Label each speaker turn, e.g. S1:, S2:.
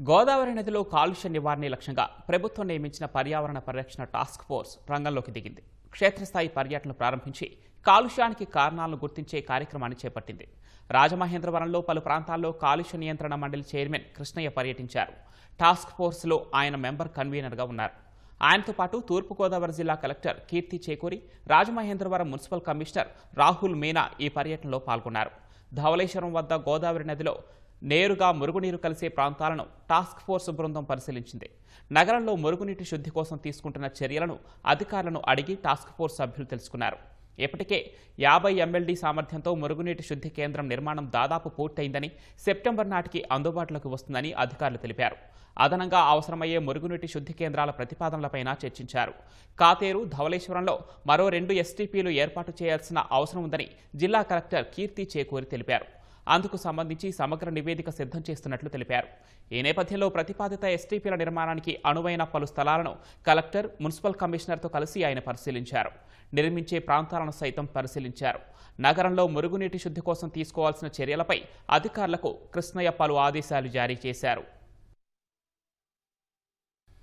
S1: గోదావరి నదిలో కాలుష్య నివారణ లక్ష్యంగా ప్రభుత్వం నియమించిన పర్యావరణ పరిరక్షణ టాస్క్ ఫోర్స్ రంగంలోకి దిగింది. క్షేత్రస్థాయి పర్యటనలు ప్రారంభించి కాలుష్యానికి కారణాలను గుర్తించే కార్యక్రమాన్ని చేపట్టింది. రాజమహేంద్రవరంలో పలు ప్రాంతాల్లో కాలుష్య నియంత్రణ మండలి చైర్మన్ కృష్ణయ్య పర్యటించారు. టాస్క్ ఫోర్స్లో ఆయన మెంబర్ కన్వీనర్గా ఉన్నారు. ఆయనతో పాటు తూర్పుగోదావరి జిల్లా కలెక్టర్ కీర్తి చేకూరి, రాజమహేంద్రవరం మున్సిపల్ కమిషనర్ రాహుల్ మీనా ఈ పర్యటనలో పాల్గొన్నారు. ధవళేశ్వరం వద్ద గోదావరి నదిలో నేరుగా మురుగునీరు కలిసే ప్రాంతాలను టాస్క్ ఫోర్స్ బృందం పరిశీలించింది. నగరంలో మురుగునీటి శుద్ధి కోసం తీసుకుంటున్న చర్యలను అధికారులను అడిగి టాస్క్ ఫోర్స్ సభ్యులు తెలుసుకున్నారు. ఇప్పటికే 50 MLD సామర్థ్యంతో మురుగునీటి శుద్ధి కేంద్రం నిర్మాణం దాదాపు పూర్తయిందని, సెప్టెంబర్ నాటికి అందుబాటులోకి వస్తుందని అధికారులు తెలిపారు. అదనంగా అవసరమయ్యే మురుగునీటి శుద్ధి కేంద్రాల ప్రతిపాదనలపైన చర్చించారు. కాతేరు, ధవళేశ్వరంలో మరో 2 STPలు ఏర్పాటు చేయాల్సిన అవసరం ఉందని జిల్లా కలెక్టర్ కీర్తి చేకూరి తెలిపారు. అందుకు సంబంధించి సమగ్ర నివేదిక సిద్ధం చేస్తున్నట్లు తెలిపారు. ఈ నేపథ్యంలో ప్రతిపాదిత STPల నిర్మాణానికి అనువైన పలు స్థలాలను కలెక్టర్, మున్సిపల్ కమిషనర్తో కలిసి ఆయన పరిశీలించారు. నిర్మించే ప్రాంతాలను సైతం పరిశీలించారు. నగరంలో మురుగునీటి శుద్ధి కోసం తీసుకోవాల్సిన చర్యలపై అధికారులకు కృష్ణయ్య పలు ఆదేశాలు జారీ చేశారు.